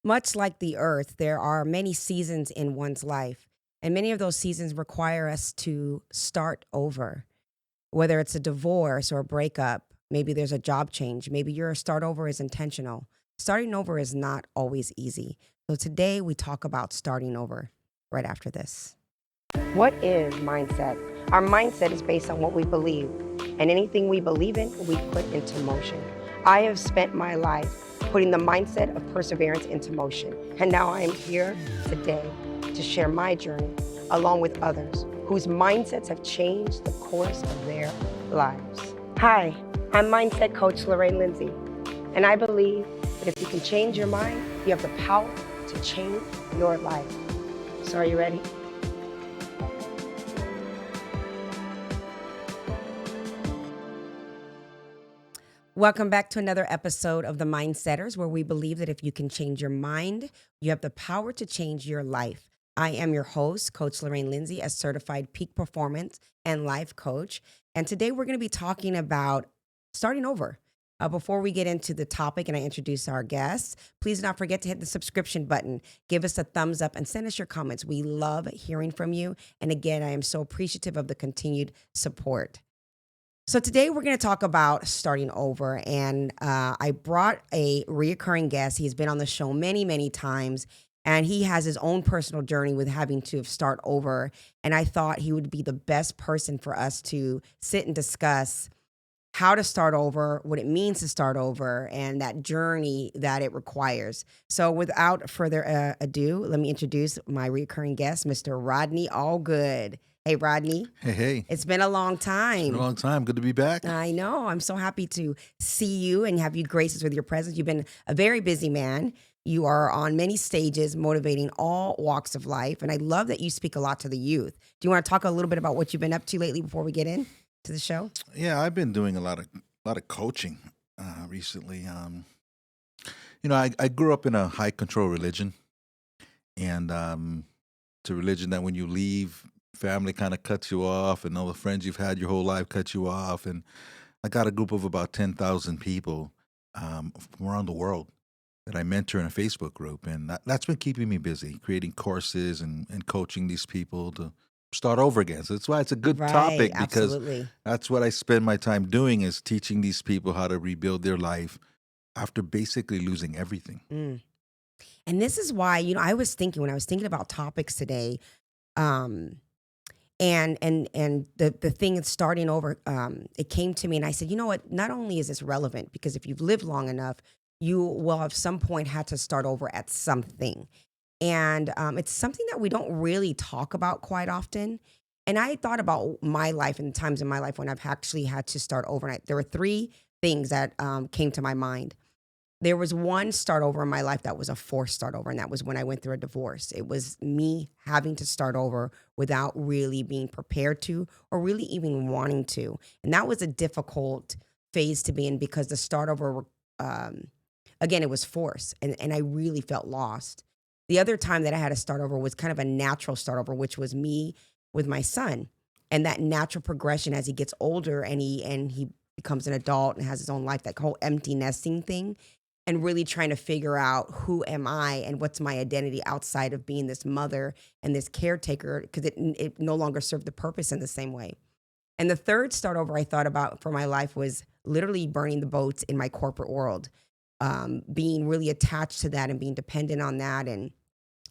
Much like the earth, there are many seasons in one's life, and many of those seasons require us to start over. Whether it's a divorce or a breakup, maybe there's a job change, maybe your start over is intentional. Starting over is not always easy. So today we talk about starting over right after this. What is mindset? Our mindset is based on what we believe, and anything we believe in, we put into motion. I have spent my life putting the mindset of perseverance into motion, and now I am here today to share my journey along with others whose mindsets have changed the course of their lives. Hi, I'm Mindset Coach Lorraine Lindsey, and I believe that if you can change your mind, you have the power to change your life. So are you ready? Welcome back to another episode of The Mindsetters, where we believe that if you can change your mind, you have the power to change your life. I am your host, Coach Lorraine Lindsey, a certified peak performance and life coach. And today we're going to be talking about starting over. Before we get into the topic and I introduce our guests, please do not forget to hit the subscription button, give us a thumbs up, and send us your comments. We love hearing from you. And again, I am so appreciative of the continued support. So today we're going to talk about starting over, and I brought a reoccurring guest. He's been on the show many, many times, and he has his own personal journey with having to start over. And I thought he would be the best person for us to sit and discuss how to start over, what it means to start over, and that journey that it requires. So without further ado, let me introduce my recurring guest, Mr. Rodney Allgood. Hey, Rodney. Hey, hey. It's been a long It's been a time. long time. Good to be back. I know. I'm so happy to see you and have you grace us with your presence. You've been a very busy man. You are on many stages, motivating all walks of life. And I love that you speak a lot to the youth. Do you want to talk a little bit about what you've been up to lately before we get into the show? Yeah, I've been doing a lot of coaching recently. I grew up in a high control religion, and it's a religion that when you leave, family kind of cuts you off, and all the friends you've had your whole life cut you off. And I got a group of about 10,000 people from around the world that I mentor in a Facebook group, and that's been keeping me busy, creating courses and coaching these people to start over again. So that's why it's a good Right. topic, because Absolutely. that's what I spend my time doing, is teaching these people how to rebuild their life after basically losing everything. Mm. And this is why, I was thinking when I was thinking about topics today, um, and the thing is starting over, it came to me and I said, you know what, not only is this relevant, because if you've lived long enough, you will have some point had to start over at something. And it's something that we don't really talk about quite often. And I thought about my life and times in my life when I've actually had to start over. And there were three things that came to my mind. There was one start over in my life that was a forced start over, and that was when I went through a divorce. It was me having to start over without really being prepared to or really even wanting to. And that was a difficult phase to be in because the start over, um, again, it was forced, and I really felt lost. The other time that I had to start over was kind of a natural start over, which was me with my son. And that natural progression as he gets older and he becomes an adult and has his own life, that whole empty nesting thing, and really trying to figure out who am I and what's my identity outside of being this mother and this caretaker, because it no longer served the purpose in the same way. And the third start over I thought about for my life was literally burning the boats in my corporate world, being really attached to that and being dependent on that, and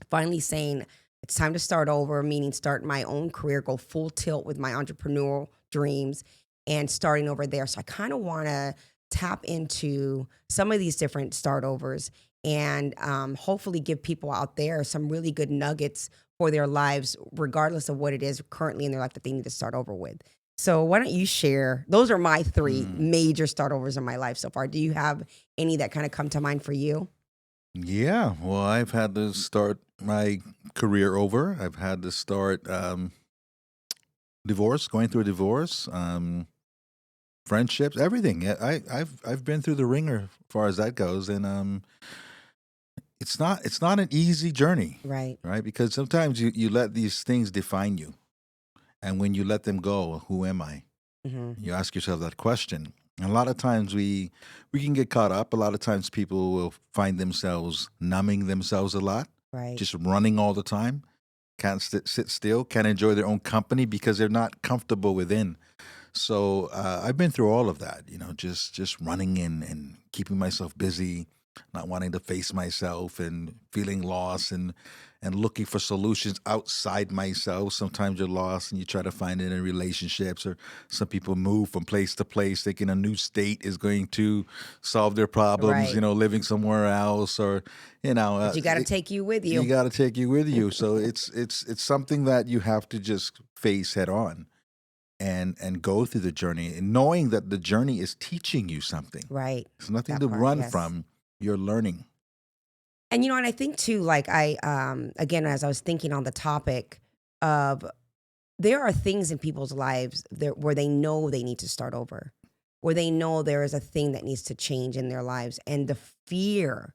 finally saying it's time to start over, meaning start my own career, go full tilt with my entrepreneurial dreams and starting over there. So I kind of want to tap into some of these different start overs and hopefully give people out there some really good nuggets for their lives, regardless of what it is currently in their life that they need to start over with. So why don't you share? Those are my three Mm. major start overs in my life so far. Do you have any that kind of come to mind for you? Yeah, well, I've had to start my career over. I've had to start going through a divorce, friendships, everything. Yeah, I've been through the ringer as far as that goes, and it's not an easy journey, Right. right? Because sometimes you let these things define you, and when you let them go, who am I? Hmm. You ask yourself that question, A lot of times we can get caught up. A lot of times people will find themselves numbing themselves a lot, Right. just running all the time. Can't sit still. Can't enjoy their own company because they're not comfortable within. So I've been through all of that. Just running and keeping myself busy, not wanting to face myself, and feeling lost, and looking for solutions outside myself. Sometimes you're lost and you try to find it in relationships, or some people move from place to place thinking a new state is going to solve their problems. Right. Living somewhere else, or But you got to take you with you you. got to take you with you. So it's something that you have to just face head on and go through the journey, and knowing that the journey is teaching you something. Right. It's nothing That to part. run Yes. from. You're learning. And and I think too, like again, as I was thinking on the topic of, there are things in people's lives where they know they need to start over, where they know there is a thing that needs to change in their lives, and the fear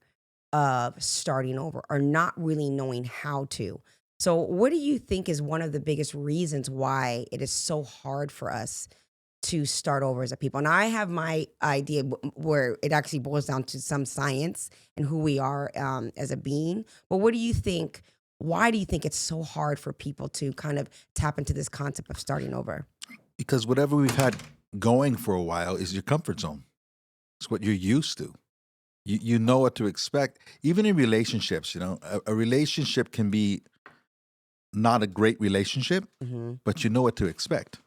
of starting over or not really knowing how to. So, what do you think is one of the biggest reasons why it is so hard for us to start over as a people? And I have my idea where it actually boils down to some science and who we are as a being. But what do you think? Why do you think it's so hard for people to kind of tap into this concept of starting over? Because whatever we've had going for a while is your comfort zone. It's what you're used to. You know what to expect. Even in relationships, a relationship can be not a great relationship, Hmm. but you know what to expect.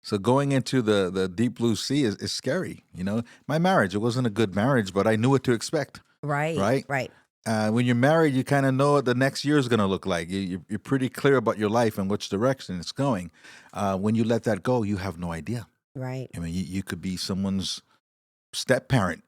So going into the deep blue sea is scary. My marriage, it wasn't a good marriage, but I knew what to expect, Right, right? right, When you're married, you kind of know what the next year is going to look like. You're pretty clear about your life and which direction it's going. When you let that go, you have no idea. right, I mean, you could be someone's step parent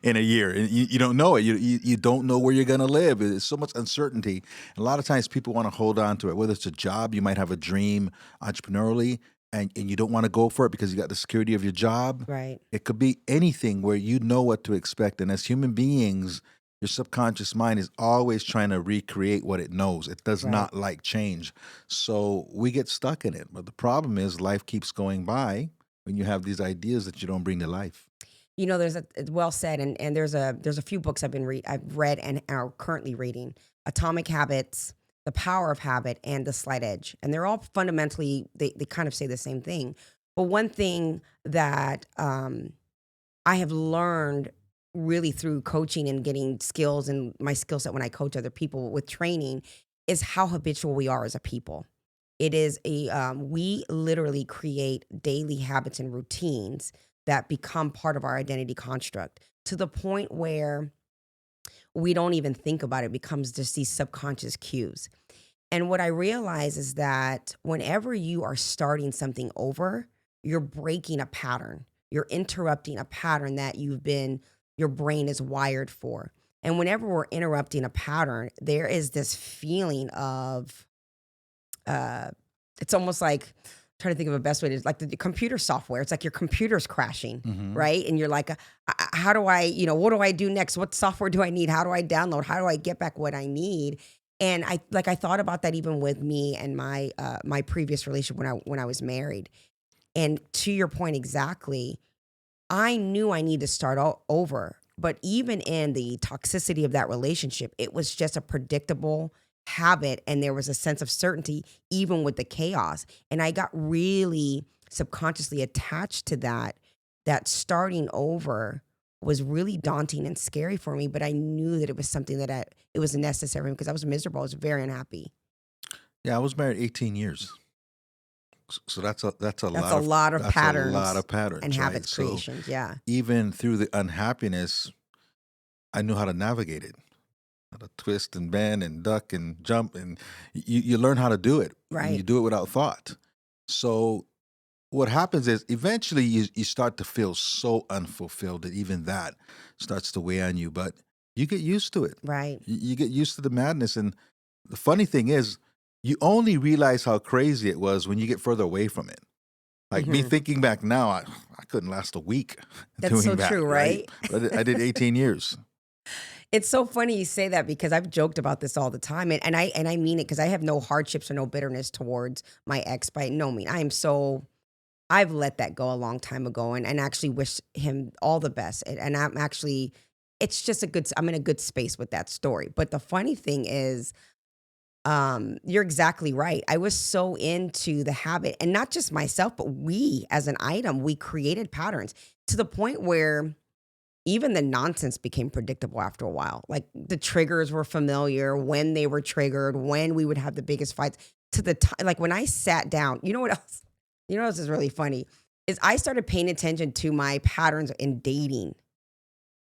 in a year, and you don't know it. You don't know where you're going to live. There's so much uncertainty. A lot of times people want to hold on to it, whether it's a job. You might have a dream entrepreneurially, and you don't want to go for it because you got the security of your job. right, It could be anything where you know what to expect. And as human beings, your subconscious mind is always trying to recreate what it knows. It does right. not like change. So we get stuck in it. But the problem is life keeps going by when you have these ideas that you don't bring to life. There's it's well said, and there's a few books I've read and are currently reading: Atomic Habits, The Power of Habit, and The Slight Edge. And they're all fundamentally, they kind of say the same thing. But one thing that I have learned really through coaching and getting skills and my skill set when I coach other people with training is how habitual we are as a people. It is we literally create daily habits and routines that become part of our identity construct to the point where we don't even think about it. It becomes just these subconscious cues. And what I realize is that whenever you are starting something over, you're breaking a pattern. You're interrupting a pattern that your brain is wired for. And whenever we're interrupting a pattern, there is this feeling of, uh, it's almost like, trying to think of a best way to, like the computer software. It's like your computer's crashing, Hmm. right? And you're like, how do I, what do I do next? What software do I need? How do I download? How do I get back what I need? And I thought about that even with me and my previous relationship when I was married. And to your point exactly, I knew I needed to start over. But even in the toxicity of that relationship, it was just a predictable habit. And there was a sense of certainty, even with the chaos. And I got really subconsciously attached to that starting over was really daunting and scary for me. But I knew that it was something it was necessary because I was miserable. I was very unhappy. Yeah, I was married 18 years. So That's a lot of that's a lot patterns of and patterns, right? habits So creations. Yeah. even through the unhappiness, I knew how to navigate it, how to twist and bend and duck and jump, and you learn how to do it, and you Right. do it without thought. So what happens is eventually you start to feel so unfulfilled that even that starts to weigh on you, but you get used to it. Right. You get used to the madness. And the funny thing is, you only realize how crazy it was when you get further away from it. Like me Hmm. thinking back now, I couldn't last a week That's so doing that, true, right? right? But I did 18 years. It's so funny you say that because I've joked about this all the time, and I mean it because I have no hardships or no bitterness towards my ex by no means. I am so I've let that go a long time ago and actually wish him all the best. And I'm actually, it's just I'm in a good space with that story. But the funny thing is, you're exactly right. I was so into the habit, and not just myself, but we as an item, we created patterns to the point where even the nonsense became predictable after a while. Like the triggers were familiar, when they were triggered, when we would have the biggest fights. To the time, like when I sat down, you know what else? You know what else is really funny is I started paying attention to my patterns in dating,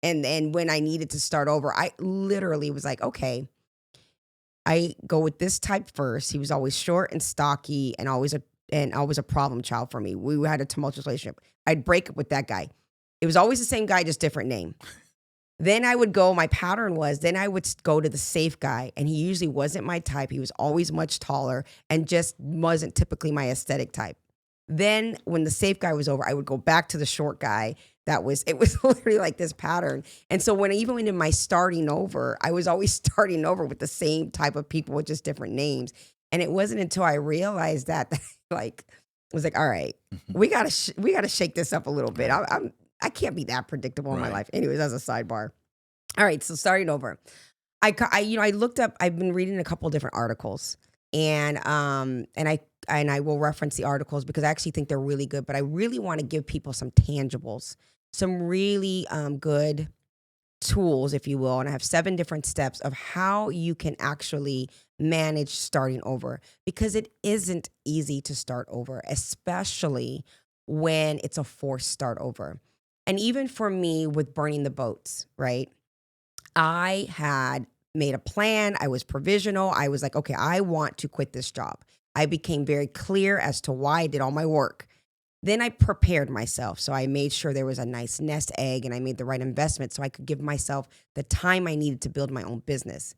and when I needed to start over, I literally was like, okay, I go with this type first. He was always short and stocky and always a problem child for me. We had a tumultuous relationship. I'd break up with that guy. It was always the same guy, just different name. Then I would go, my pattern was, then I would go to the safe guy, and he usually wasn't my type. He was always much taller and just wasn't typically my aesthetic type. Then when the safe guy was over, I would go back to the short guy. It was literally like this pattern. And so even in my starting over, I was always starting over with the same type of people with just different names. And it wasn't until I realized that, like, I was like, all right, Mhm. we gotta shake this up a little bit. Right. I can't be that predictable in my Right. life. Anyways, as a sidebar. All right, so starting over. I looked up. I've been reading a couple different articles, and I will reference the articles because I actually think they're really good. But I really want to give people some tangibles, some really good tools, if you will. And I have 7 different steps of how you can actually manage starting over, because it isn't easy to start over, especially when it's a forced start over. And even for me with burning the boats, right? I had made a plan. I was provisional. I was like, okay, I want to quit this job. I became very clear as to why I did all my work. Then I prepared myself. So I made sure there was a nice nest egg, and I made the right investment so I could give myself the time I needed to build my own business.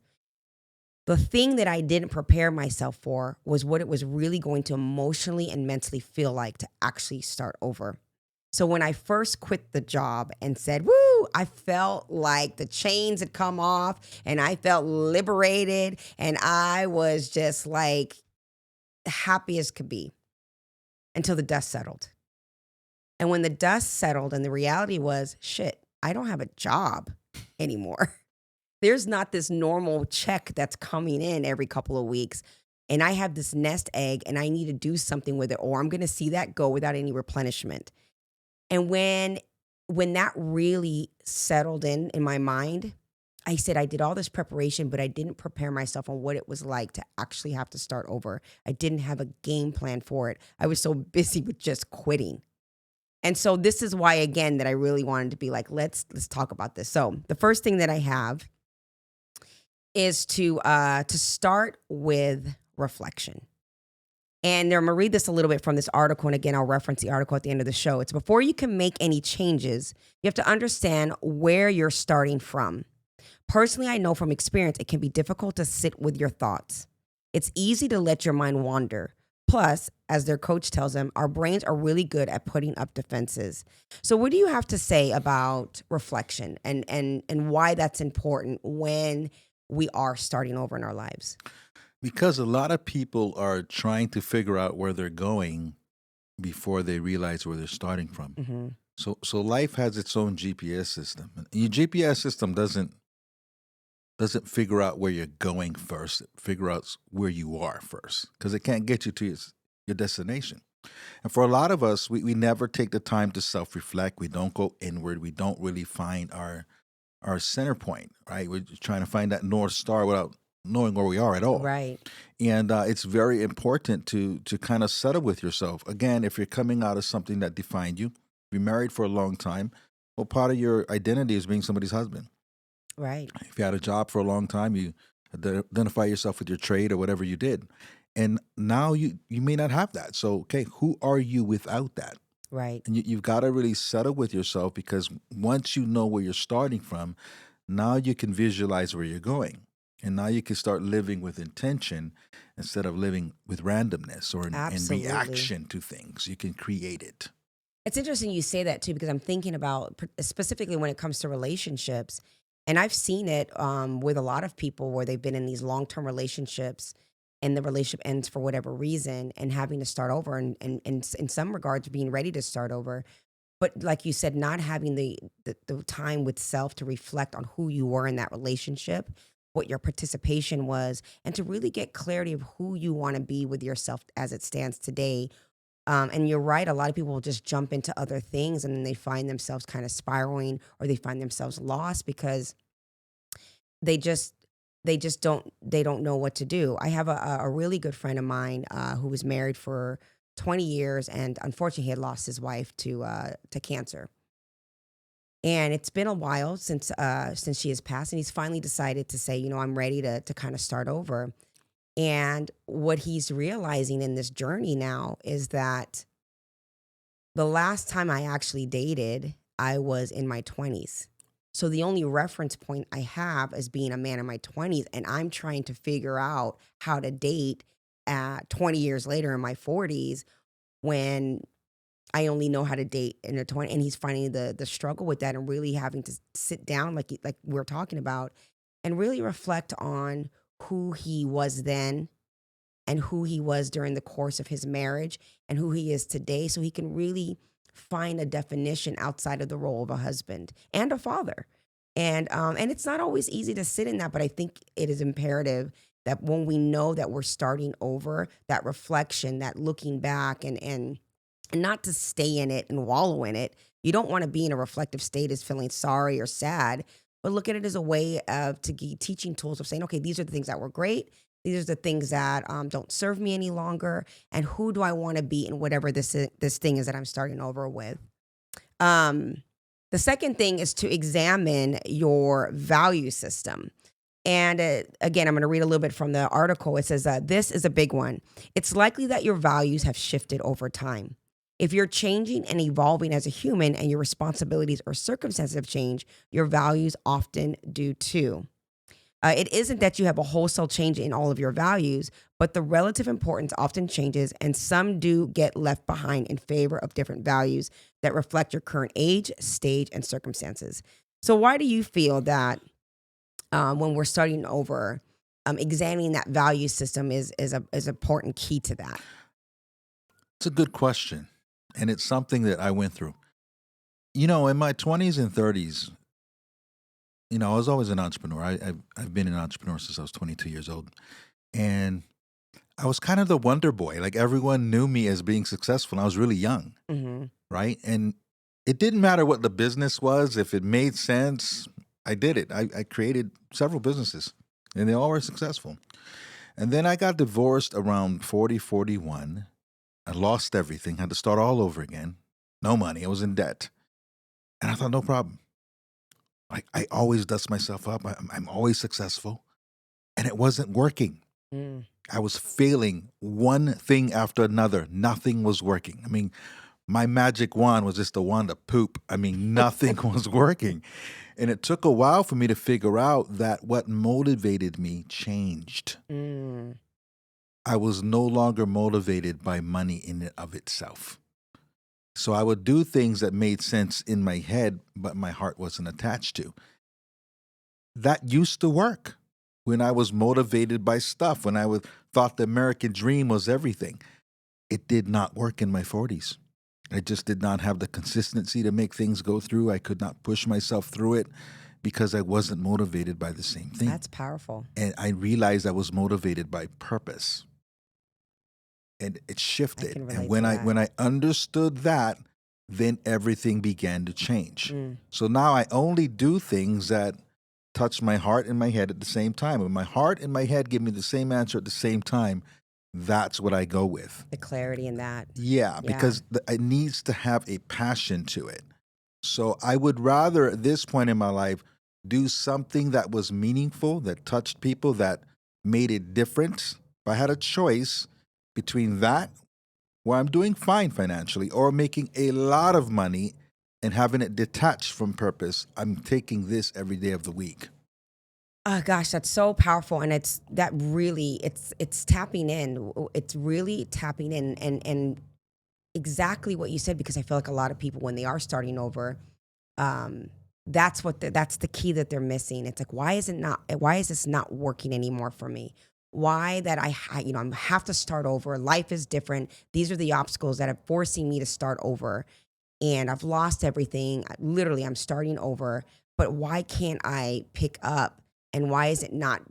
The thing that I didn't prepare myself for was what it was really going to emotionally and mentally feel like to actually start over. So when I first quit the job and said, woo, I felt like the chains had come off and I felt liberated, and I was just like happy as could be until the dust settled. And when the dust settled and the reality was, shit, I don't have a job anymore. There's not this normal check that's coming in every couple of weeks. And I have this nest egg and I need to do something with it, or I'm going to see that go without any replenishment. And when that really settled in my mind, I said I did all this preparation, but I didn't prepare myself on what it was like to actually have to start over. I didn't have a game plan for it. I was so busy with just quitting. And so this is why, again, that I really wanted to be like, let's talk about this. So the first thing that I have is to start with reflection. And I'm gonna read this a little bit from this article. And again, I'll reference the article at the end of the show. It's before you can make any changes, you have to understand where you're starting from. Personally, I know from experience it can be difficult to sit with your thoughts. It's easy to let your mind wander. Plus, as their coach tells them, our brains are really good at putting up defenses. So what do you have to say about reflection and why that's important when we are starting over in our lives? Because a lot of people are trying to figure out where they're going before they realize where they're starting from. Hmm. So life has its own GPS system. And your GPS system doesn't figure out where you're going first. It figure out where you are first, because it can't get you to your destination. And for a lot of us, we never take the time to self-reflect. We don't go inward. We don't really find our center point, right? We're just trying to find that North Star without knowing where we are at all. Right. And it's very important to kind of settle with yourself. Again, if you're coming out of something that defined you, you're married for a long time, well, part of your identity is being somebody's husband. Right. If you had a job for a long time, you identify yourself with your trade or whatever you did. And now you may not have that. So, okay, who are you without that? Right. And you've got to really settle with yourself, because once you know where you're starting from, now you can visualize where you're going. And now you can start living with intention instead of living with randomness or in Absolutely. reaction to things. You can create it. It's interesting you say that too, because I'm thinking about specifically when it comes to relationships, and I've seen it with a lot of people where they've been in these long term relationships. and the relationship ends for whatever reason, and having to start over, and in some regards being ready to start over. But like you said, not having the time with self to reflect on who you were in that relationship, what your participation was, and to really get clarity of who you want to be with yourself as it stands today. And you're right, a lot of people will just jump into other things, and then they find themselves kind of spiraling, or they find themselves lost because they just they don't know what to do. I have a really good friend of mine who was married for 20 years, and unfortunately he had lost his wife to cancer. And it's been a while since she has passed, and he's finally decided to say, I'm ready to kind of start over. And what he's realizing in this journey now is that the last time I actually dated, I was in my 20s. So the only reference point I have is being a man in my 20s, and I'm trying to figure out how to date at 20 years later in my 40s when I only know how to date in a 20, and he's finding the struggle with that, and really having to sit down like we're talking about, and really reflect on who he was then and who he was during the course of his marriage and who he is today, so he can really find a definition outside of the role of a husband and a father. And it's not always easy to sit in that, but I think it is imperative that when we know that we're starting over, that reflection, that looking back, and not to stay in it and wallow in it. You don't want to be in a reflective state as feeling sorry or sad, but look at it as a way of teaching tools of saying, okay, these are the things that were great. These are the things that don't serve me any longer. And who do I want to be in whatever this thing is that I'm starting over with? Um, the second thing is to examine your value system. And again, I'm going to read a little bit from the article. It says, this is a big one. It's likely that your values have shifted over time. If you're changing and evolving as a human and your responsibilities or circumstances have changed, your values often do too. It isn't that you have a wholesale change in all of your values, but the relative importance often changes, and some do get left behind in favor of different values that reflect your current age, stage, and circumstances. So, why do you feel that when we're starting over, examining that value system is an important key to that? It's a good question. And it's something that I went through. In my 20s and 30s, I was always an entrepreneur. I've been an entrepreneur since I was 22 years old. And I was kind of the wonder boy. Like everyone knew me as being successful. And I was really young, Hmm. right? And it didn't matter what the business was. If it made sense, I did it. I created several businesses and they all were successful. And then I got divorced around 40, 41. I lost everything, had to start all over again. No money. I was in debt. And I thought, no problem. I always dust myself up. I'm always successful. And it wasn't working. Mm. I was failing one thing after another. Nothing was working. I mean, my magic wand was just a wand of poop. I mean, nothing was working. And it took a while for me to figure out that what motivated me changed. Mm. I was no longer motivated by money in and of itself. So I would do things that made sense in my head, but my heart wasn't attached to. That used to work when I was motivated by stuff, when thought the American dream was everything. It did not work in my 40s. I just did not have the consistency to make things go through. I could not push myself through it because I wasn't motivated by the same thing. That's powerful. And I realized I was motivated by purpose. And it I shifted. can And relate to that. when I understood that, then everything began to change. Mm. So now I only do things that touch my heart and my head at the same time. When my heart and my head give me the same answer at the same time, that's what I go with. The clarity in that. Yeah, Yeah. because it needs to have a passion to it. So I would rather at this point in my life do something that was meaningful, that touched people, that made a difference. If I had a choice between that, where I'm doing fine financially, or making a lot of money and having it detached from purpose, I'm taking this every day of the week. Oh gosh, that's so powerful, and it's tapping in. It's really tapping in, and exactly what you said, because I feel like a lot of people when they are starting over, um, that's the key that they're missing. It's like, why is this not working anymore for me? why that I have to start over. Life is different. These are the obstacles that are forcing me to start over, and I've lost everything. Literally, I'm starting over. But why can't I pick up? And why is it not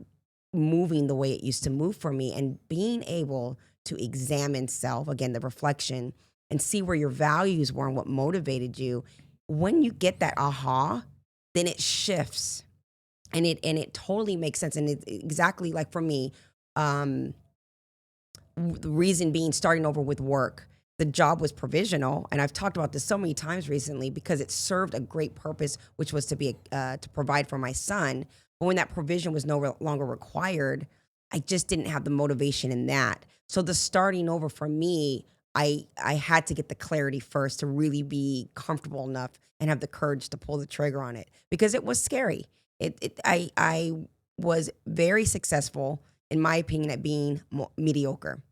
moving the way it used to move for me? And being able to examine self, again, the reflection, and see where your values were and what motivated you. When you get that aha, then it shifts, and it totally makes sense. And it's exactly like for me, um, the reason being starting over with work. The job was provisional, and I've talked about this so many times recently because it served a great purpose, which was to provide for my son. But when that provision was longer required, I just didn't have the motivation in that. So the starting over for me, I had to get the clarity first to really be comfortable enough and have the courage to pull the trigger on it because it was scary. I was very successful, in my opinion, at being mediocre.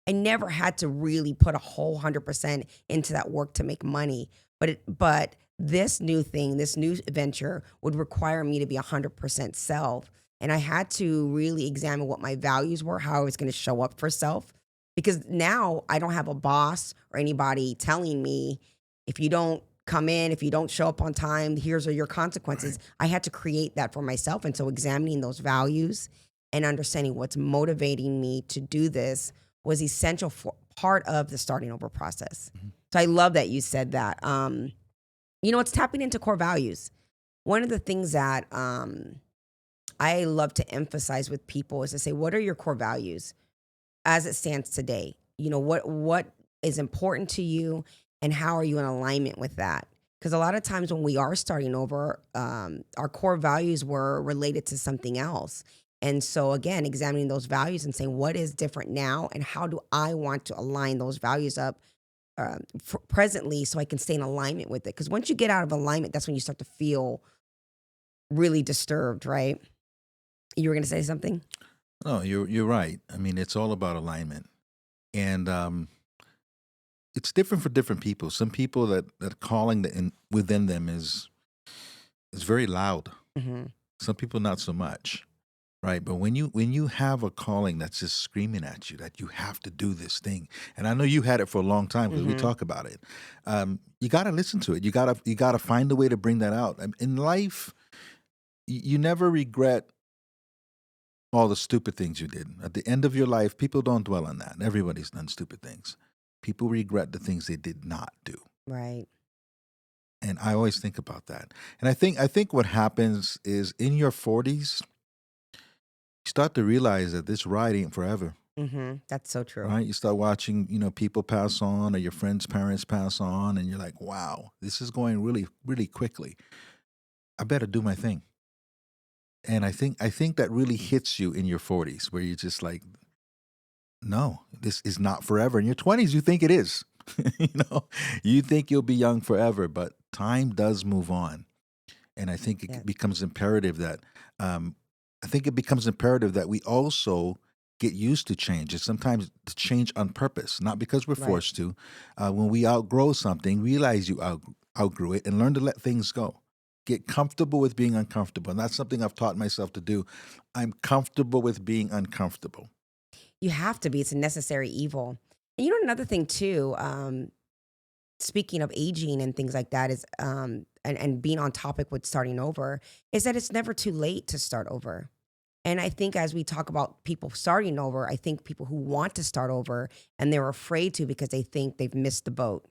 I never had to really put a whole 100% into that work to make money. But this new thing, this new venture would require me to be 100% self. And I had to really examine what my values were, how I was going to show up for self. Because now I don't have a boss or anybody telling me, if you don't come in, if you don't show up on time, here's are your consequences. Right. I had to create that for myself. And so examining those values and understanding what's motivating me to do this was essential for part of the starting over process. Mhm. So I love that you said that. It's tapping into core values. One of the things that I love to emphasize with people is to say, what are your core values as it stands today? What is important to you, and how are you in alignment with that? Because a lot of times when we are starting over, our core values were related to something else. And so, again, examining those values and saying, what is different now, and how do I want to align those values up presently so I can stay in alignment with it? Because once you get out of alignment, that's when you start to feel really disturbed, right? You were going to say something? No, you're right. I mean, it's all about alignment, and it's different for different people. Some people that calling within them is very loud. Hmm. Some people not so much, right? But when you have a calling that's just screaming at you that you have to do this thing, and I know you had it for a long time because we Hmm. talk about it. You got to listen to it. You got to find a way to bring that out. In life, you never regret all the stupid things you did. At the end of your life, people don't dwell on that. Everybody's done stupid things. People regret the things they did not do. Right. And I always think about that. And I think what happens is in your 40s, you start to realize that this ride ain't forever. That's so true. Right? You start watching, people pass on or your friends' parents pass on, and you're like, wow, this is going really, really quickly. I better do my thing. And I think that really hits you in your 40s where you're just like, no, this is not forever. In your 20s, you think it is. you know, you think you'll be young forever, but time does move on. And I think Yeah. it becomes imperative that um, we also get used to change. And sometimes to change on purpose, not because we're Right. forced to. When we outgrow something, realize you outgrew it, and learn to let things go. Get comfortable with being uncomfortable, and that's something I've taught myself to do. I'm comfortable with being uncomfortable. You have to be. It's a necessary evil. And another thing too, speaking of aging and things like that is and being on topic with starting over, is that it's never too late to start over. And I think as we talk about people starting over, I think people who want to start over and they're afraid to because they think they've missed the boat.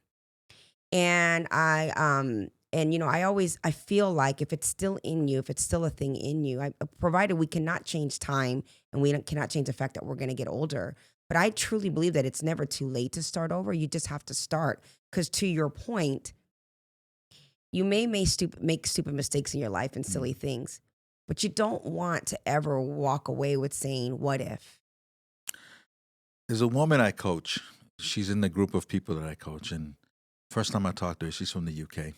I feel like if it's still in you, if it's still a thing in you, provided we cannot change time and cannot change the fact that we're going to get older. But I truly believe that it's never too late to start over. You just have to start. Because to your point, you make stupid mistakes in your life and Mm. silly things, but you don't want to ever walk away with saying, what if? There's a woman I coach. She's in the group of people that I coach. And first time I talked to her, she's from the UK.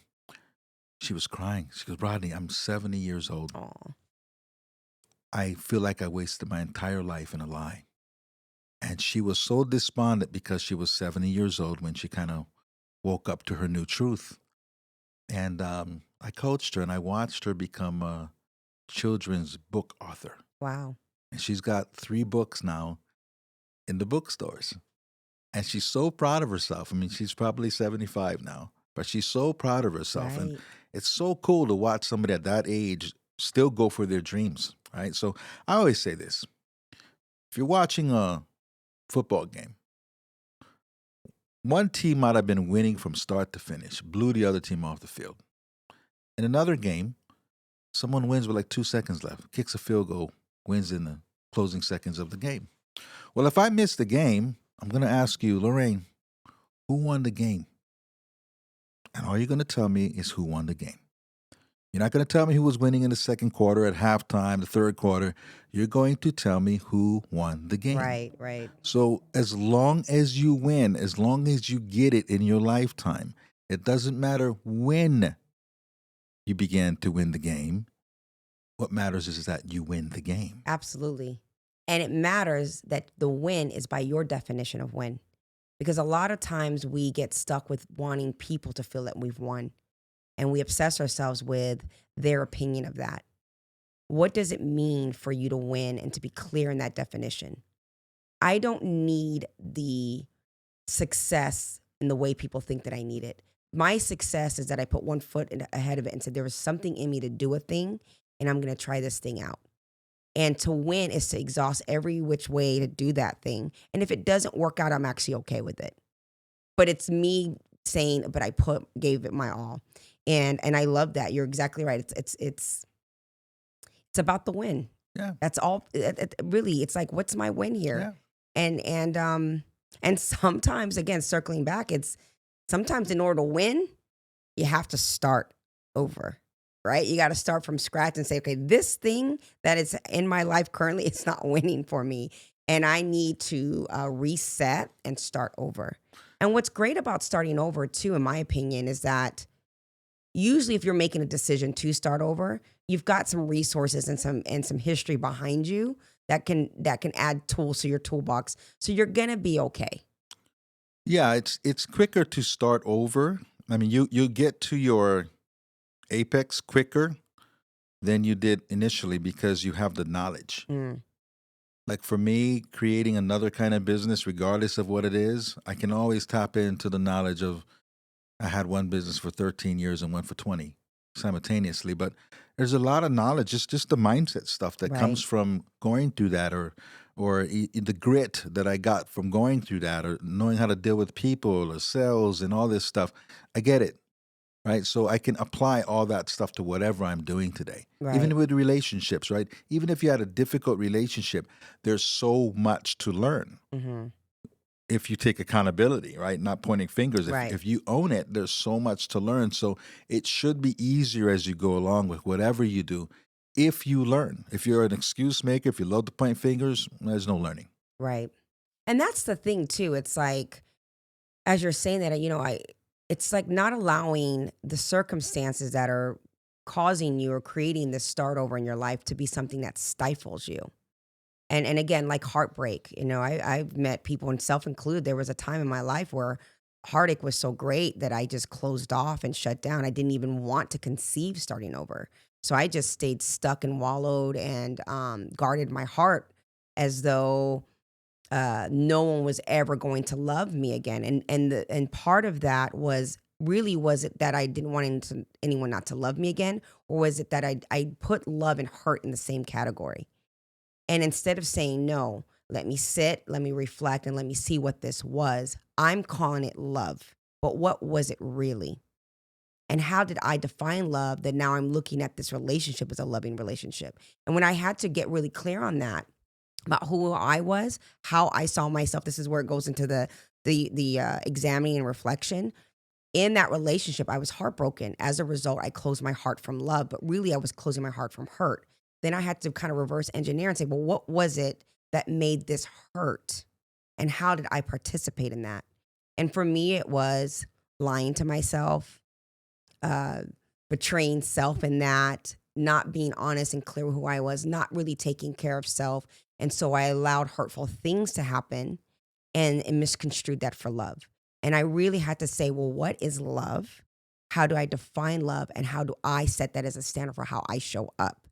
She was crying. She goes, Rodney, I'm 70 years old. Oh, I feel like I wasted my entire life in a lie. And she was so despondent because she was 70 years old when she kind of woke up to her new truth. And I coached her and I watched her become a children's book author. wow. and she's got 3 books now in the bookstores. And she's so proud of herself. I mean, she's probably 75 now, but she's so proud of herself. And Right. it's so cool to watch somebody at that age still go for their dreams, right? So I always say this: if you're watching a football game, one team might have been winning from start to finish, blew the other team off the field. In another game, someone wins with like 2 seconds left, kicks a field goal, wins in the closing seconds of the game. Well, if I miss the game, I'm going to ask you, Lorraine, who won the game? And all you're going to tell me is who won the game. You're not going to tell me who was winning in the second quarter, at halftime, the third quarter. You're going to tell me who won the game. Right. Right. So as long as you win, as long as you get it in your lifetime, it doesn't matter when you began to win the game. What matters is that you win the game. Absolutely. And it matters that the win is by your definition of win. Because a lot of times we get stuck with wanting people to feel that we've won. And we obsess ourselves with their opinion of that. What does it mean for you to win and to be clear in that definition? I don't need the success in the way people think that I need it. My success is that I put one foot ahead of it and said there was something in me to do a thing, and I'm going to try this thing out. And to win is to exhaust every which way to do that thing. And if it doesn't work out, I'm actually okay with it. But it's me saying, but I gave it my all. And I love that. You're exactly right. It's about the win. Yeah. That's all. Really, it's like, what's my win here? Yeah. And sometimes, again, circling back, it's sometimes in order to win, you have to start over, right? You got to start from scratch and say, okay, this thing that is in my life currently, it's not winning for me. And I need to reset and start over. And what's great about starting over, too, in my opinion, is that usually if you're making a decision to start over, you've got some resources and some history behind you that can add tools to your toolbox. So you're going to be okay. Yeah, it's quicker to start over. I mean, you get to your apex quicker than you did initially because you have the knowledge. Mm. Like for me, creating another kind of business, regardless of what it is, I can always tap into the knowledge of I had one business for 13 years and one for 20 simultaneously. But there's a lot of knowledge, just the mindset stuff that comes Right. from going through that, or the grit that I got from going through that, or knowing how to deal with people or sales and all this stuff. I get it, right? So I can apply all that stuff to whatever I'm doing today. Even Right. with relationships, right? Even if you had a difficult relationship, there's so much to learn Mm-hmm. if you take accountability, right? Not pointing fingers. Right. If you own it, there's so much to learn. So it should be easier as you go along with whatever you do. If you learn, if you're an excuse maker, if you love to point fingers, there's no learning. Right. And that's the thing too. It's like, as you're saying that, it's like not allowing the circumstances that are causing you or creating this start over in your life to be something that stifles you. And again, like heartbreak, I've met people, and self included, there was a time in my life where heartache was so great that I just closed off and shut down. I didn't even want to conceive starting over. So I just stayed stuck and wallowed and guarded my heart as though no one was ever going to love me again. And part of that was it that I didn't want anyone not to love me again, or was it that I put love and hurt in the same category? And instead of saying, no, let me sit, let me reflect, and let me see what this was, I'm calling it love. But what was it really? And how did I define love that now I'm looking at this relationship as a loving relationship? And when I had to get really clear on that, about who I was, how I saw myself, this is where it goes into the examining and reflection. In that relationship, I was heartbroken. As a result, I closed my heart from love, but really I was closing my heart from hurt. Then I had to kind of reverse engineer and say, well, what was it that made this hurt? And how did I participate in that? And for me, it was lying to myself, uh, betraying self in that, not being honest and clear with who I was, not really taking care of self. And so I allowed hurtful things to happen and misconstrued that for love. And I really had to say, well, what is love? How do I define love? And how do I set that as a standard for how I show up?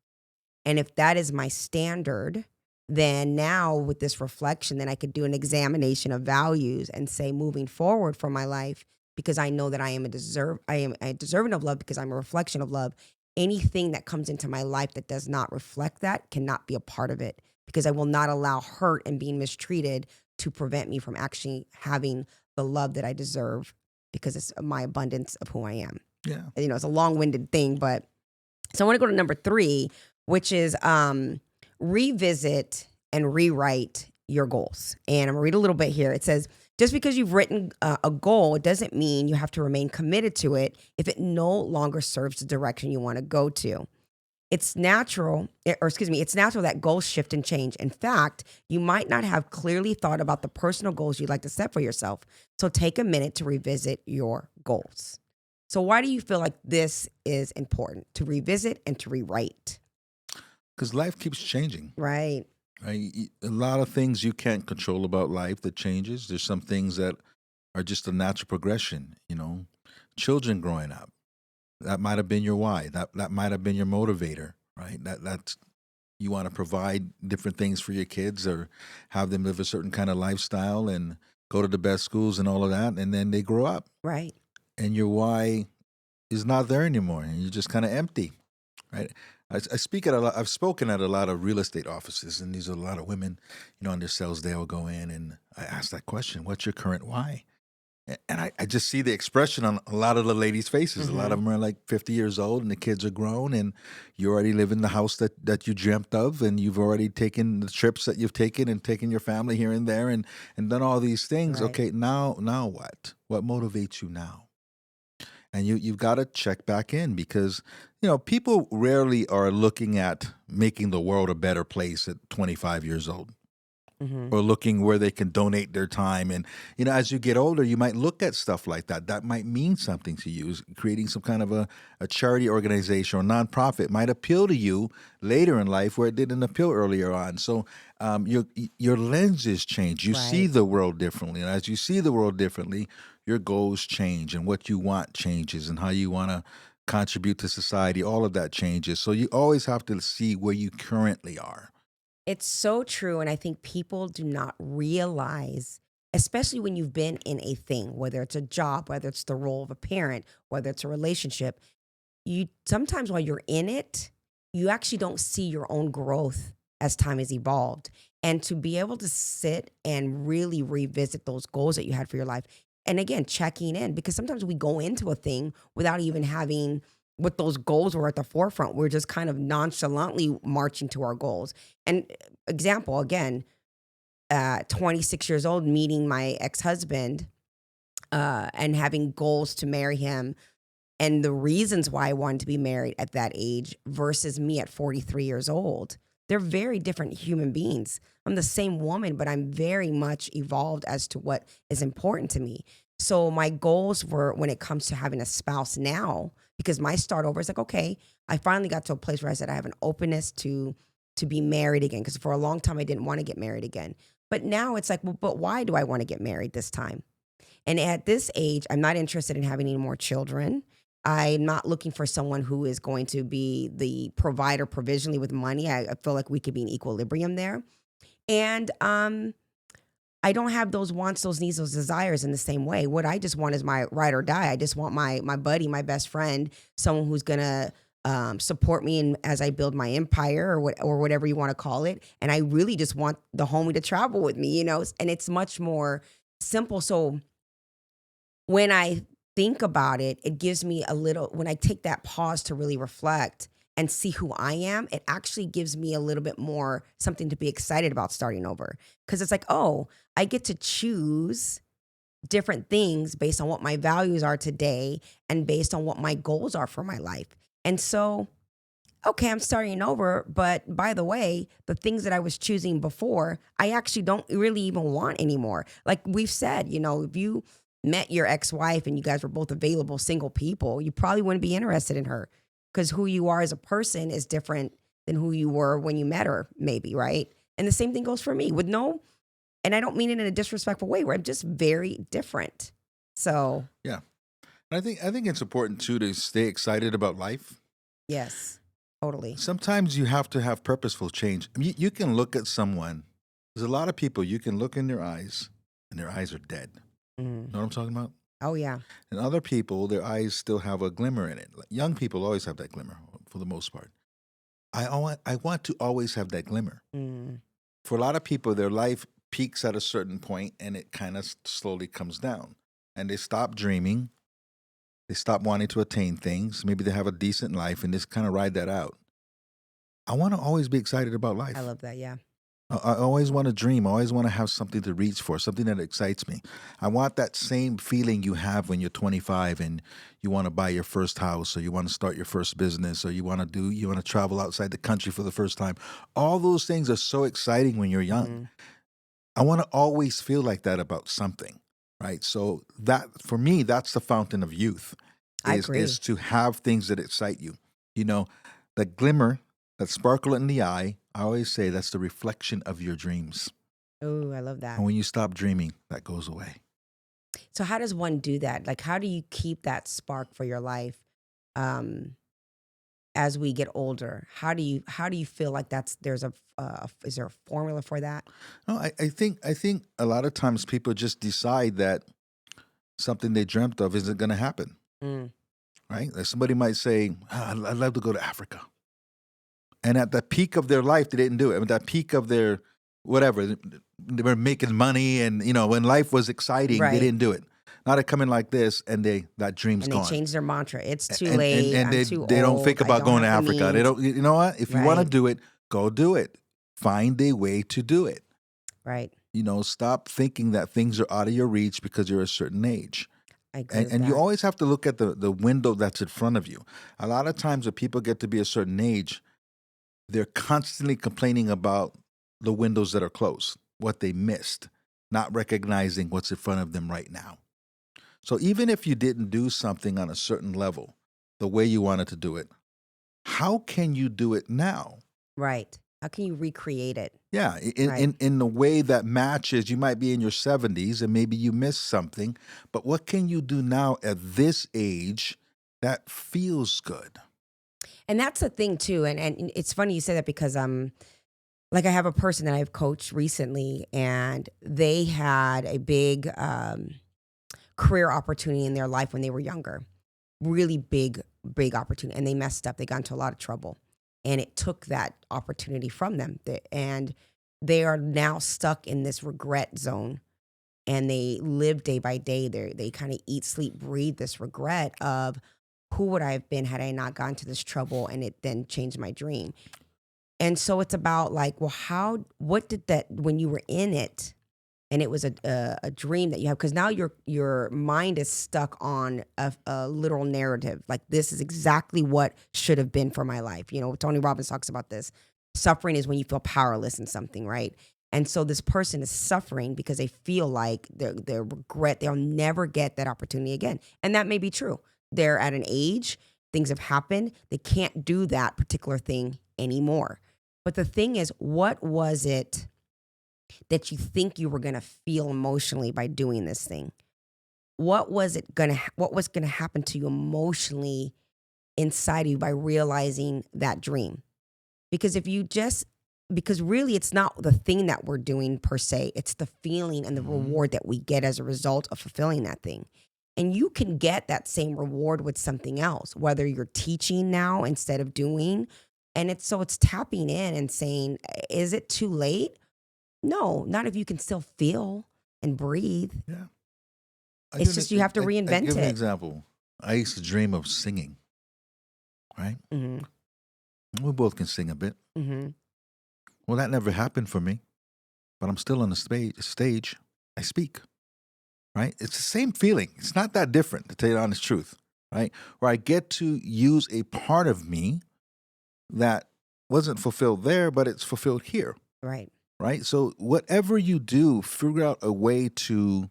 And if that is my standard, then now with this reflection, then I could do an examination of values and say moving forward for my life, because I know that I am a deserving of love because I'm a reflection of love. Anything that comes into my life that does not reflect that cannot be a part of it, because I will not allow hurt and being mistreated to prevent me from actually having the love that I deserve, because it's my abundance of who I am. Yeah. It's a long-winded thing, but so I want to go to number 3, which is revisit and rewrite your goals. And I'm gonna read a little bit here. It says, just because you've written a goal, it doesn't mean you have to remain committed to it if it no longer serves the direction you want to go to. It's natural, it's natural that goals shift and change. In fact, you might not have clearly thought about the personal goals you'd like to set for yourself. So take a minute to revisit your goals. So why do you feel like this is important, to revisit and to rewrite? Because life keeps changing. Right. Right? A lot of things you can't control about life that changes. There's some things that are just a natural progression. Children growing up, that might have been your why. That might have been your motivator, right? That's you want to provide different things for your kids, or have them live a certain kind of lifestyle and go to the best schools and all of that, and then they grow up, Right. and your why is not there anymore, and you're just kind of empty, right? I've spoken at a lot of real estate offices, and these are a lot of women, on their sales day will go in, and I ask that question: "What's your current why?" And I just see the expression on a lot of the ladies' faces. A lot of them are like 50 years old, and the kids are grown, and you already live in the house that you dreamt of, and you've already taken the trips that you've taken, and taken your family here and there, and done all these things. Right. Okay, now what? What motivates you now? And you've got to check back in, because people rarely are looking at making the world a better place at 25 years old, Mm-hmm. or looking where they can donate their time. And as you get older, you might look at stuff like that might mean something to you. Creating some kind of a charity organization or nonprofit might appeal to you later in life, where it didn't appeal earlier on. So your lenses change. You see Right. the world differently, and as you see the world differently, your goals change, and what you want changes, and how you want to contribute to society. All of that changes. So you always have to see where you currently are. It's so true. And I think people do not realize, especially when you've been in a thing, whether it's a job, whether it's the role of a parent, whether it's a relationship, you sometimes while you're in it, you actually don't see your own growth as time has evolved. And to be able to sit and really revisit those goals that you had for your life. And again, checking in, because sometimes we go into a thing without even having what those goals were at the forefront. We're just kind of nonchalantly marching to our goals. And example, again, 26 years old, meeting my ex-husband, and having goals to marry him, and the reasons why I wanted to be married at that age versus me at 43 years old. They're very different human beings. I'm the same woman, but I'm very much evolved as to what is important to me. So my goals were, when it comes to having a spouse now, because my start over is like, okay, I finally got to a place where I said I have an openness to be married again. Because for a long time I didn't want to get married again. But now it's like, well, but why do I want to get married this time? And at this age, I'm not interested in having any more children. I'm not looking for someone who is going to be the provider provisionally with money. I feel like we could be in equilibrium there. And I don't have those wants, those needs, those desires in the same way. What I just want is my ride or die. I just want my buddy, my best friend, someone who's gonna support me as I build my empire, or whatever you want to call it. And I really just want the homie to travel with me, And it's much more simple. So when I think about it, it gives me when I take that pause to really reflect and see who I am, it actually gives me a little bit more something to be excited about starting over. Because it's like, oh, I get to choose different things based on what my values are today and based on what my goals are for my life. And so, okay, I'm starting over. But by the way, the things that I was choosing before, I actually don't really even want anymore. Like we've said, if you met your ex-wife and you guys were both available single people, you probably wouldn't be interested in her, because who you are as a person is different than who you were when you met her, maybe, right? And the same thing goes for me and I don't mean it in a disrespectful way, where I'm just very different. So, Yeah. And I think it's important too to stay excited about life. yes. Totally. Sometimes you have to have purposeful change. I mean, you can look at someone. There's a lot of people you can look in their eyes, and their eyes are dead. Mm. Know what I'm talking about? Oh, yeah. And other people, their eyes still have a glimmer in it. Like, young people always have that glimmer for the most part. I want to always have that glimmer. Mm. For a lot of people, their life peaks at a certain point and it kind of slowly comes down. And they stop dreaming. They stop wanting to attain things. Maybe they have a decent life and just kind of ride that out. I want to always be excited about I life. love that. Yeah. I always want to dream. I always want to have something to reach for, something that excites me. I want that same feeling you have when you're 25 and you want to buy your first house, or you want to start your first business, or you want to travel outside the country for the first time. All those things are so exciting when you're young. Mm-hmm. I want to always feel like that about something, right? So that, for me, that's the fountain of youth, I agree. is to have things that excite you. You know, the glimmer, that sparkle in the eye, I always say that's the reflection of your dreams. Oh, I love that. And when you stop dreaming, that goes away. So how does one do that? Like, how do you keep that spark for your life as we get older? How do you feel like is there a formula for that? No, I think a lot of times people just decide that something they dreamt of isn't going to happen, Mm. right? Like somebody might say, I'd love to go to Africa. And at the peak of their life, they didn't do it. At that peak of their whatever, they were making money, and when life was exciting, Right. they didn't do it. Now they come in like this, and that dream's And gone. they change their mantra. It's too And late. I'm they too don't old. think I about don't going to have the Africa. They means. don't. You know what? If you want to Right. do it, go do it. Find a way to do it. Right. Stop thinking that things are out of your reach because you're a certain age. I agree with And that. you always have to look at the window that's in front of you. A lot of times when people get to be a certain age, they're constantly complaining about the windows that are closed, what they missed, not recognizing what's in front of them right now. So even if you didn't do something on a certain level, the way you wanted to do it, how can you do it now? Right. How can you recreate it? Yeah, Right. in the way that matches. You might be in your 70s and maybe you missed something, but what can you do now at this age that feels good? And that's the thing too. And it's funny you say that because like I have a person that I've coached recently, and they had a big career opportunity in their life when they were younger. Really big, big opportunity. And they messed up. They got into a lot of trouble. And it took that opportunity from them. And they are now stuck in this regret zone. And they live day by day. They kind of eat, sleep, breathe this regret of who would I have been had I not gotten to this trouble, and it then changed my dream. And so it's about like, well, what did that, when you were in it, and it was a dream that you have, because now your mind is stuck on a literal narrative. Like, this is exactly what should have been for my life. Tony Robbins talks about this. Suffering is when you feel powerless in something, right? And so this person is suffering because they feel like their regret, they'll never get that opportunity again. And that may be true. They're at an age, things have happened, they can't do that particular thing anymore. But the thing is, what was it that you think you were going to feel emotionally by doing this thing? What was going to happen to you emotionally inside of you by realizing that dream? Because because really it's not the thing that we're doing per se, it's the feeling and the reward that we get as a result of fulfilling that thing. And you can get that same reward with something else, whether you're teaching now instead of doing. And it's tapping in and saying, is it too late? No, not if you can still feel and breathe. Yeah. It's just you have to I reinvent give an it. example. I used to dream of singing, right? Mm-hmm. We both can sing a bit. Mm-hmm. Well, that never happened for me, but I'm still on the stage. I speak, right? It's the same feeling. It's not that different, to tell you the honest truth, right? Where I get to use a part of me that wasn't fulfilled there, but it's fulfilled here, Right. right? So whatever you do, figure out a way to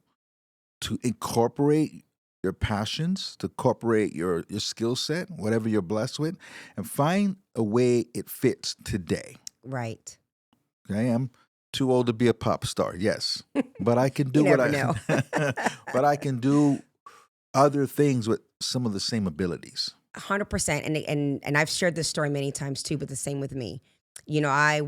incorporate your passions, to incorporate your skill set, whatever you're blessed with, and find a way it fits today. Right. Okay, I'm too old to be a pop star, yes, but I can do You what never know. but I can do other things with some of the same abilities. 100%. And I've shared this story many times too, but the same with me. You know, I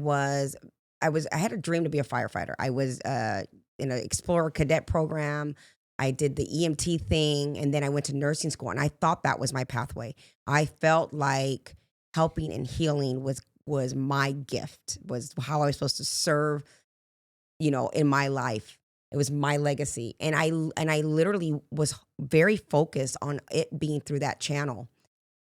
had a dream to be a firefighter. I was in an Explorer Cadet program. I did the EMT thing, and then I went to nursing school, and I thought that was my pathway. I felt like helping and healing was my gift, was how I was supposed to serve, you know, in my life. It was my legacy. And I literally was very focused on it being through that channel.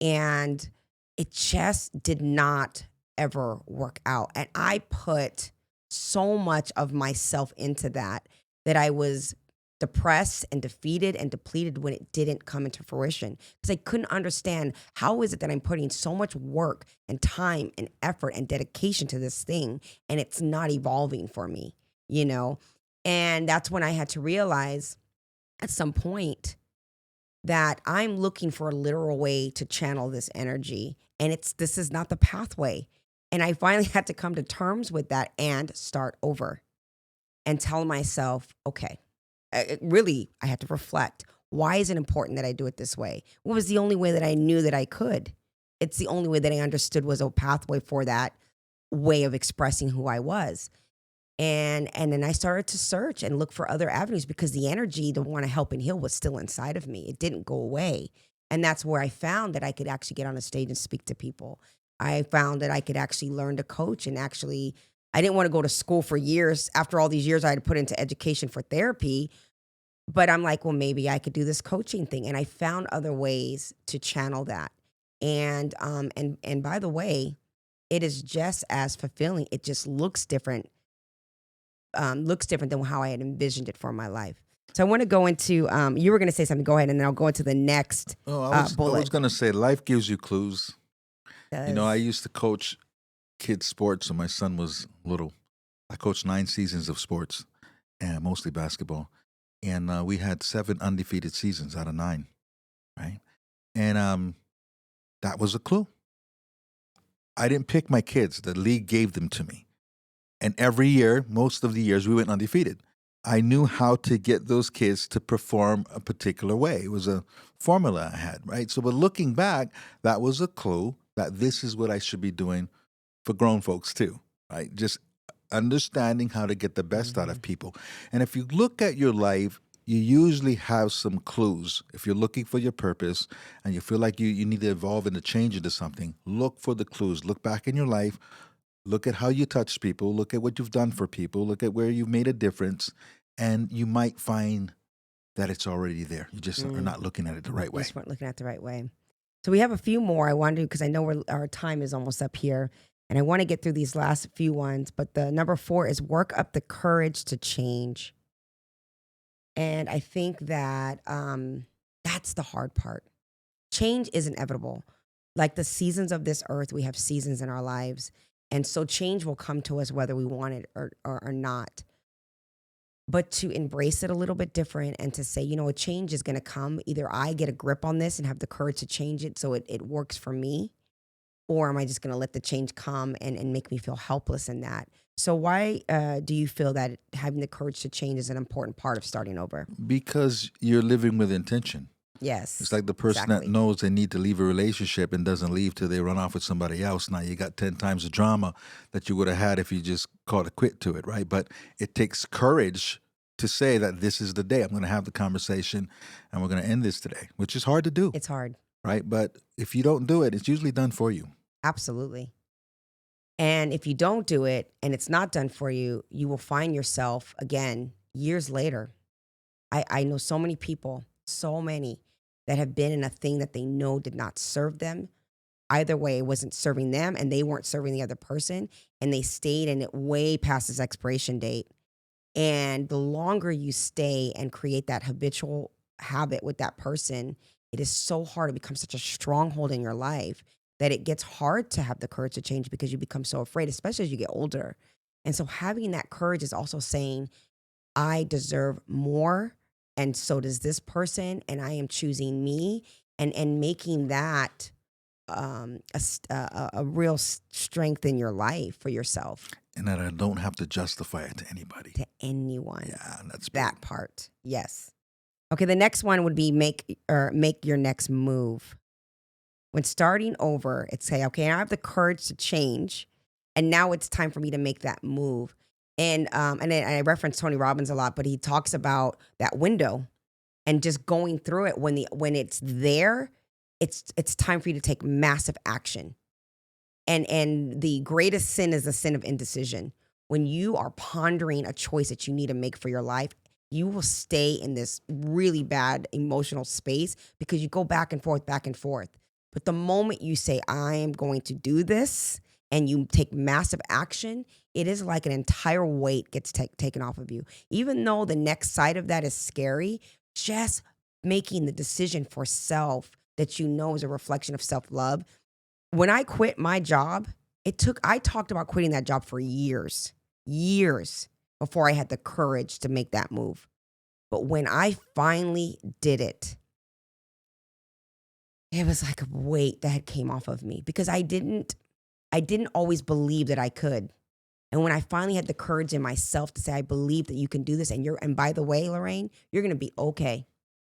And it just did not ever work out. And I put so much of myself into that I was depressed and defeated and depleted when it didn't come into fruition, because I couldn't understand, how is it that I'm putting so much work and time and effort and dedication to this thing and it's not evolving for me, you know? And that's when I had to realize at some point that I'm looking for a literal way to channel this energy, and this is not the pathway. And I finally had to come to terms with that and start over and tell myself, okay, really, I had to reflect. Why is it important that I do it this way? What was the only way that I knew that I could? It's the only way that I understood was a pathway for that way of expressing who I was. And then I started to search and look for other avenues, because the energy to want to help and heal was still inside of me. It didn't go away. And that's where I found that I could actually get on a stage and speak to people. I found that I could actually learn to coach, and actually, I didn't want to go to school for years. After all these years I had put into education for therapy, but I'm like, well, maybe I could do this coaching thing. And I found other ways to channel that. And by the way, it is just as fulfilling. It just looks different than how I had envisioned it for my life. So I want to go into, you were going to say something, go ahead, and then I'll go into the next I bullet. was going to say, life gives you clues. You know, I Does. used to coach kids sports when my son was little. I coached 9 seasons of sports, and mostly basketball. And we had 7 undefeated seasons out of 9, right? And that was a clue. I didn't pick my kids. The league gave them to me. And every year, most of the years, we went undefeated. I knew how to get those kids to perform a particular way. It was a formula I had, right? So, but looking back, that was a clue that this is what I should be doing for grown folks too, right? Just understanding how to get the best out Mhm. of people. And if you look at your life, you usually have some clues. If you're looking for your purpose and you feel like you need to evolve and to change into something, look for the clues. Look back in your life. Look at how you touch people. Look at what you've done for people. Look at where you've made a difference. And you might find that it's already there. You just are Mm. not looking at it the right You way. just weren't looking at it the right way. So we have a few more I want to do, because I know our time is almost up here. And I want to get through these last few ones. But the number 4 is work up the courage to change. And I think that that's the hard part. Change is inevitable. Like the seasons of this earth, we have seasons in our lives. And so change will come to us whether we want it or not. But to embrace it a little bit different and to say, you know, a change is going to come. Either I get a grip on this and have the courage to change it so it works for me, or am I just going to let the change come and make me feel helpless in that? So, why do you feel that having the courage to change is an important part of starting over? Because you're living with intention. It's Yes, like the person that exactly. knows they need to leave a relationship and doesn't leave till they run off with somebody else. Now you got 10 times the drama that you would have had if you just called a quit to it, right? But it takes courage to say that this is the day. I'm going to have the conversation and we're going to end this today, which is hard to do, It's hard. right? But if you don't do it, it's usually done for you. Absolutely. And if you don't do it and it's not done for you, you will find yourself again years later. I know so many people, so many that have been in a thing that they know did not serve them. Either way, it wasn't serving them and they weren't serving the other person. And they stayed in it way past its expiration date. And the longer you stay and create that habitual habit with that person, it is so hard. It becomes such a stronghold in your life that it gets hard to have the courage to change, because you become so afraid, especially as you get older. And so having that courage is also saying, I deserve more, and so does this person, and I am choosing me, and making that a real strength in your life for yourself, And that I don't have to justify it to anybody. to anyone. Yeah, that's big. That part, yes. Okay, the next one would be make your next move. When starting over, it's say, okay, I have the courage to change, and now it's time for me to make that move. And I reference Tony Robbins a lot, but he talks about that window and just going through it when it's there, it's time for you to take massive action. And the greatest sin is the sin of indecision. When you are pondering a choice that you need to make for your life, you will stay in this really bad emotional space because you go back and forth, back and forth. But the moment you say, I am going to do this, and you take massive action, it is like an entire weight gets taken off of you. Even though the next side of that is scary, just making the decision for self that you know is a reflection of self love. When I quit my job, I talked about quitting that job for years before I had the courage to make that move. But when I finally did it, it was like a weight that had came off of me because I didn't always believe that I could. And when I finally had the courage in myself to say, I believe that you can do this, and by the way, Lorraine, you're going to be okay.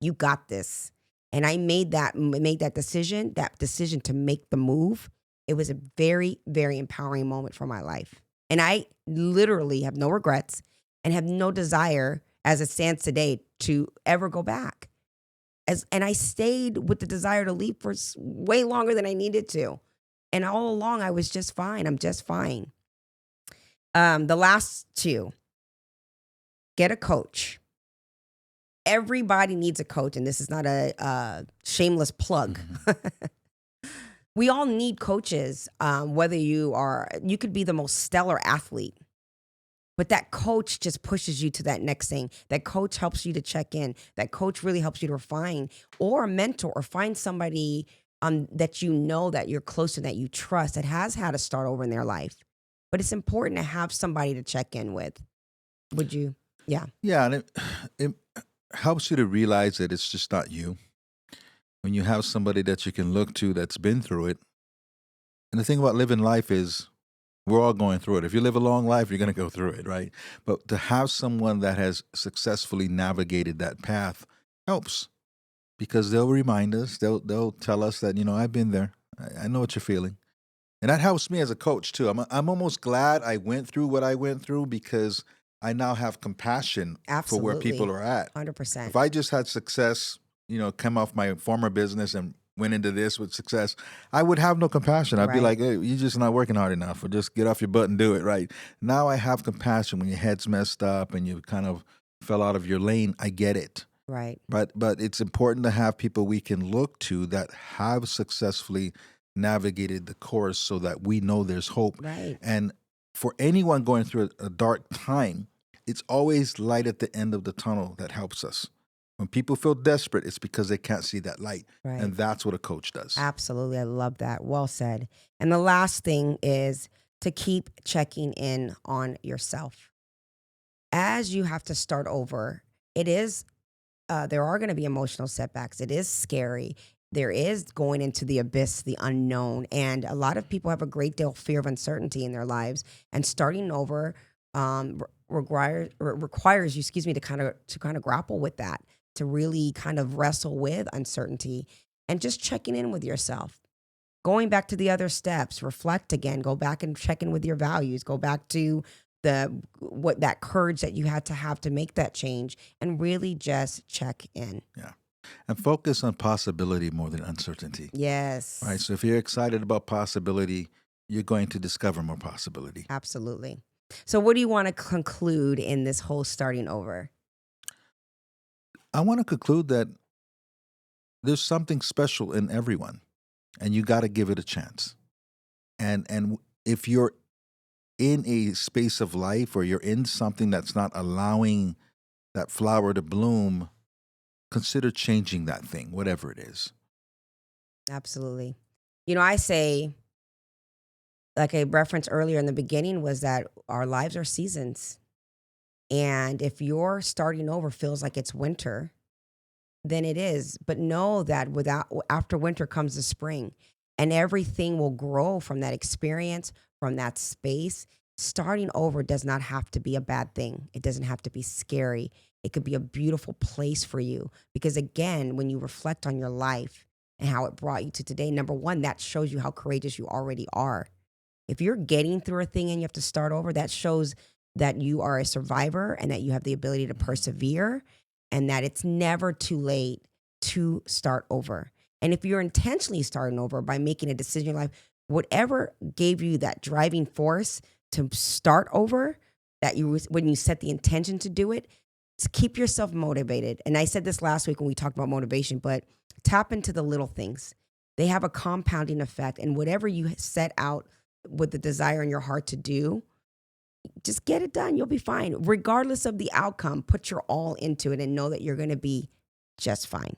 You got this. And I made that decision to make the move. It was a very, very empowering moment for my life. And I literally have no regrets and have no desire as it stands today to ever go back. And I stayed with the desire to leave for way longer than I needed to. And all along, I was just fine. I'm just fine. The last two, get a coach. Everybody needs a coach, and this is not a shameless plug. We all need coaches, whether you could be the most stellar athlete, but that coach just pushes you to that next thing. That coach helps you to check in. That coach really helps you to refine, or a mentor, or find somebody that you know that you're close to, that you trust, that has had to start over in their life. But it's important to have somebody to check in with. Would you? Yeah. Yeah, and it helps you to realize that it's just not you. When you have somebody that you can look to that's been through it. And the thing about living life is we're all going through it. If you live a long life, you're going to go through it, right? But to have someone that has successfully navigated that path helps, because they'll remind us, they'll tell us that, I've been there. I know what you're feeling. And that helps me as a coach too. I'm almost glad I went through what I went through, because I now have compassion for where people Absolutely. are at. 100%. If I just had success, come off my former business and went into this with success, I would have no compassion. I'd be Right. like, hey, you're just not working hard enough, or just get off your butt and do it, right? Now I have compassion when your head's messed up and you kind of fell out of your lane. I get it. Right. But it's important to have people we can look to that have successfully navigated the course, so that we know there's hope. Right. And for anyone going through a dark time, it's always light at the end of the tunnel that helps us. When people feel desperate, it's because they can't see that light. Right. And that's what a coach does. Absolutely. I love that. Well said. And the last thing is to keep checking in on yourself. As you have to start over, there are going to be emotional setbacks. It is scary. There is going into the abyss, the unknown. And a lot of people have a great deal of fear of uncertainty in their lives. And starting over requires you, to kind of grapple with that, to really kind of wrestle with uncertainty, and just checking in with yourself. Going back to the other steps, reflect again, go back and check in with your values, go back to that courage that you had to have to make that change, and really just check in. Yeah. And focus on possibility more than uncertainty. Yes. Right. So if you're excited about possibility, you're going to discover more possibility. Absolutely. So what do you want to conclude in this whole starting over? I want to conclude that there's something special in everyone, and you got to give it a chance. And if you're in a space of life, or you're in something that's not allowing that flower to bloom, consider changing that thing, whatever it is. Absolutely. I say, like I referenced earlier in the beginning, was that our lives are seasons. And if your starting over feels like it's winter, then it is. But know that after winter comes the spring, and everything will grow from that experience, from that space. Starting over does not have to be a bad thing. It doesn't have to be scary. It could be a beautiful place for you. Because again, when you reflect on your life and how it brought you to today. Number one, that shows you how courageous you already are. If you're getting through a thing and you have to start over, that shows that you are a survivor and that you have the ability to persevere and that it's never too late to start over. And if you're intentionally starting over by making a decision in life, whatever gave you that driving force to start over, when you set the intention to do it, to keep yourself motivated. And I said this last week when we talked about motivation, but tap into the little things. They have a compounding effect. And whatever you set out with the desire in your heart to do, just get it done. You'll be fine. Regardless of the outcome, put your all into it and know that you're going to be just fine.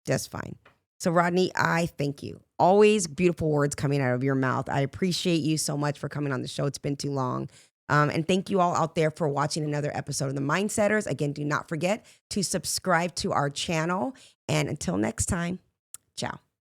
Just fine. So, Rodney, I thank you. Always beautiful words coming out of your mouth. I appreciate you so much for coming on the show. It's been too long. And thank you all out there for watching another episode of The Mindsetters. Again, do not forget to subscribe to our channel. And until next time, ciao.